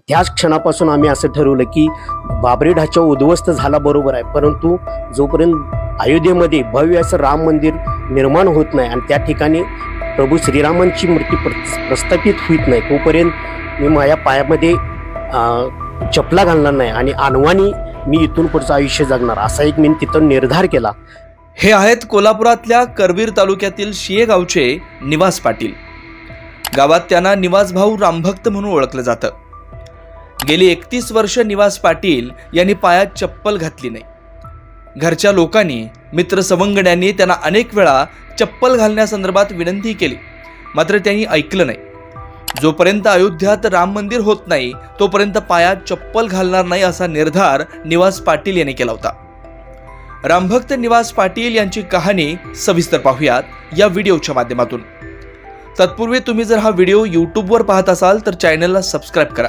त्याच क्षणापासून आम्ही असं ठरवलं की बाबरी ढाचा उद्ध्वस्त झाला बरोबर आहे, परंतु जोपर्यंत अयोध्येमध्ये भव्य असं राम मंदिर निर्माण होत नाही आणि त्या ठिकाणी प्रभू श्रीरामांची मूर्ती प्रस्थापित होत नाही तोपर्यंत मी माझ्या पायामध्ये चपला घालणार नाही आणि अनवाणी मी इथून पुढचं आयुष्य जगणार असा एक मी तिथं निर्धार केला। हे आहेत कोल्हापुरातल्या करवीर तालुक्यातील शिये गावचे निवास पाटील। गावात त्यांना निवास भाऊ रामभक्त म्हणून ओळखलं जातं। गेली 31 वर्ष निवास पाटील यांनी पायात चप्पल घातली नाही। घरच्या लोकांनी मित्र सवंगड्यांनी त्यांना अनेक वेळा चप्पल घालण्यासंदर्भात विनंती केली, मात्र त्यांनी ऐकलं नाही। जोपर्यंत अयोध्यात राम मंदिर होत नाही तोपर्यंत पायात चप्पल घालणार नाही असा निर्धार निवास पाटील यांनी केला होता। रामभक्त निवास पाटील यांची कहाणी सविस्तर पाहूयात या व्हिडिओच्या माध्यमातून। तत्पूर्वी तुम्ही जर हा व्हिडिओ यूट्यूबवर पाहत असाल तर चॅनलला सबस्क्राइब करा,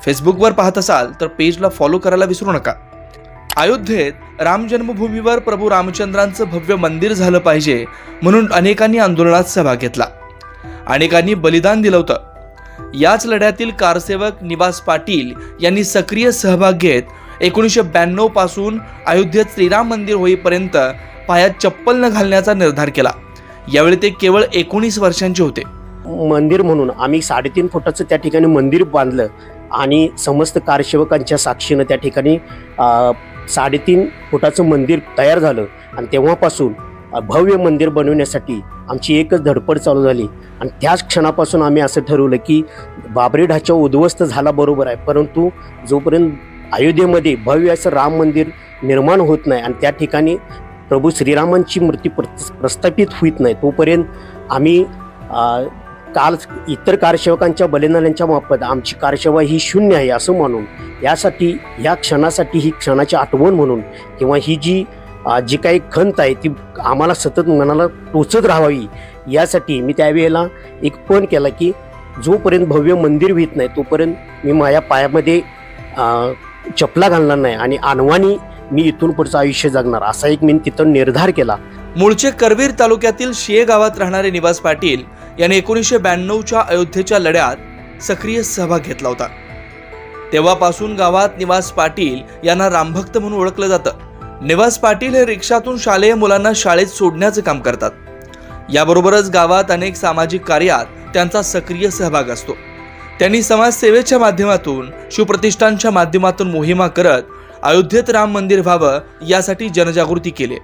फेसबुकवर पाहत असाल तर पेजला फॉलो करायला विसरू नका। अयोध्येत राम जन्मभूमीवर प्रभू रामचंद्रांचं भव्य मंदिर झालं पाहिजे म्हणून अनेकांनी आंदोलनात सहभाग घेतला, अनेकांनी बलिदान दिलं होतं। याच लढ्यातील कारसेवक निवास पाटील यांनी सक्रिय सहभाग घेत 1992 पासून अयोध्येत श्रीराम मंदिर होईपर्यंत पायात चप्पल न घालण्याचा निर्धार केला। यावेळी ते केवळ 19 वर्षांचे होते। मंदिर म्हणून आम्ही 3.5 फुटाचं त्या ठिकाणी मंदिर बांधलं आणि समस्त कारसेवकांच्या साक्षीनं त्या ठिकाणी 3.5 फुटाचं मंदिर तयार झालं आणि तेव्हापासून भव्य मंदिर बनवण्यासाठी आमची एकच धडपड चालू झाली। आणि त्याच क्षणापासून आम्ही असं ठरवलं की बाबरी ढाचा उद्ध्वस्त झाला बरोबर आहे, परंतु जोपर्यंत अयोध्येमध्ये भव्य असं राम मंदिर निर्माण होत नाही आणि त्या ठिकाणी प्रभू श्रीरामांची मूर्ती प्रस्थापित होत नाही तोपर्यंत आम्ही इतर कारसेवकांच्या बलिदानांच्या मार्फत आमची कारसेवा ही शून्य आहे असं मानून यासाठी या क्षणासाठी ही क्षणाची आठवण म्हणून किंवा ही जी काही खंत आहे ती आम्हाला सतत मनाला टोचत राहावी यासाठी मी त्यावेळेला एक पण केला की जोपर्यंत भव्य मंदिर होत नाही तोपर्यंत मी माझ्या पायामध्ये चपला घालणार नाही आणि अनवाणी मी इथून पुढचं आयुष्य जगणार असा एक मी तिथं निर्धार केला। मूळचे करवीर तालुक्यातील शिये गावात राहणारे निवास पाटील यांनी 1992च्या अयोध्येच्या लढ्यात सक्रिय सहभाग घेतला होता। तेव्हापासून गावात निवास पाटील यांना रामभक्त म्हणून ओळखलं जातं। निवास पाटील हे रिक्षातून शालेय मुलांना शाळेत सोडण्याचं काम करतात। याबरोबरच गावात अनेक सामाजिक कार्यात त्यांचा सक्रिय सहभाग असतो। त्यांनी समाजसेवेच्या माध्यमातून शिवप्रतिष्ठानच्या माध्यमातून मोहिमा करत अयोध्येत राम मंदिर व्हावं यासाठी जनजागृती केली।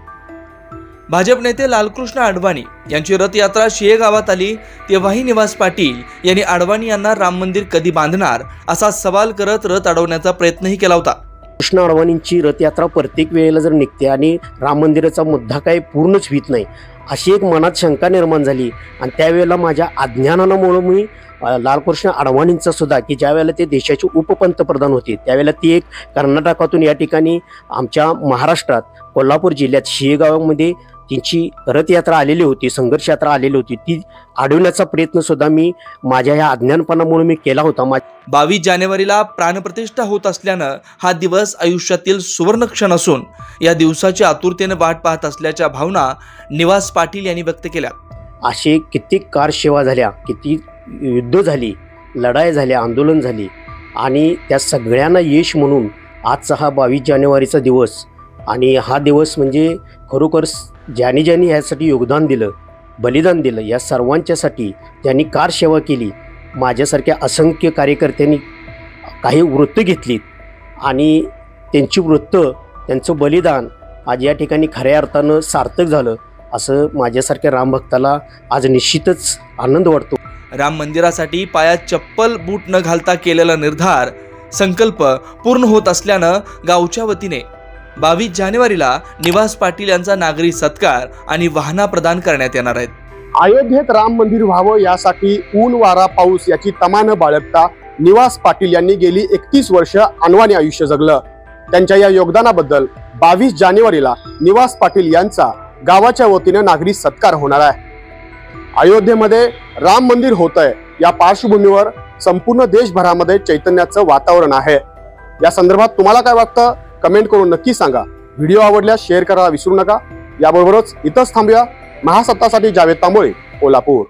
भाजप नेते लालकृष्ण अडवाणी यांची रथयात्रा शिये गावात आली तेव्हाही निवास पाटील यांनी अडवाणी यांना राम मंदिर कधी बांधणार असा सवाल करत रथ अडवण्याचा प्रयत्नही केला होता। कृष्ण अडवाणींची रथयात्रा प्रत्येक वेळेला जर निघते आणि राम मंदिराचा मुद्दा काही पूर्णच होत नाही अशी एक मनात शंका निर्माण झाली आणि त्यावेळेला माझ्या अज्ञानामुळे मी लालकृष्ण अडवाणींचा सुद्धा की ज्या वेळेला ते देशाचे उपपंतप्रधान होते त्यावेळेला ती एक कर्नाटकातून या ठिकाणी आमच्या महाराष्ट्रात कोल्हापूर जिल्ह्यात शिये गावामध्ये त्यांची रथयात्रा आलेली होती, संघर्ष यात्रा आलेली होती, ती अडवण्याचा प्रयत्न सुद्धा मी माझ्या या अज्ञानपणामुळे मी केला होता। 22 जानेवारीला प्राणप्रतिष्ठा होत असल्यानं हा दिवस आयुष्यातील सुवर्ण क्षण असून या दिवसाची आतुरतेने वाट पाहत असल्याच्या भावना निवास पाटील यांनी व्यक्त केल्या। असे कित्येक कारसेवा झाल्या, किती युद्ध झाली, लढाई झाल्या, आंदोलन झाली आणि त्या सगळ्यांना यश म्हणून आजचा हा 22 जानेवारीचा दिवस आणि हा दिवस म्हणजे खरोखर ज्यांनी यासाठी योगदान दिलं, बलिदान दिलं, या सर्वांच्यासाठी ज्यांनी कारसेवा केली, माझ्यासारख्या असंख्य कार्यकर्त्यांनी काही वृत्त घेतलीत आणि त्यांची वृत्त, त्यांचं बलिदान आज या ठिकाणी खऱ्या अर्थानं सार्थक झालं असं माझ्यासारख्या रामभक्ताला आज निश्चितच आनंद वाटतो। राम मंदिरासाठी पायात चप्पल बूट न घालता केलेला निर्धार संकल्प पूर्ण होत असल्यानं गावच्या वतीने 22 जानेवारीला निवास पाटील यांचा नागरी सत्कार आणि वाहना प्रदान करण्यात येणार आहेत। अयोध्येत राम मंदिर व्हावं यासाठी ऊन वारा पाऊस याची तमा न बाळगता निवास पाटील यांनी गेली 31 वर्ष अनवाणी आयुष्य जगलं। त्यांच्या या योगदानाबद्दल 22 जानेवारीला निवास पाटील यांचा गावाच्या वतीने नागरी सत्कार होणार आहे। अयोध्येमध्ये राम मंदिर होतंय या पार्श्वभूमीवर संपूर्ण देशभरामध्ये चैतन्याचं वातावरण आहे। या संदर्भात तुम्हाला काय वाटतं कमेंट करून नक्की सांगा। व्हिडिओ आवडल्यास शेअर करायला विसरू नका। याबरोबरच इथंच थांबूया। महासत्तासाठी जावेद तांबोळे, कोल्हापूर।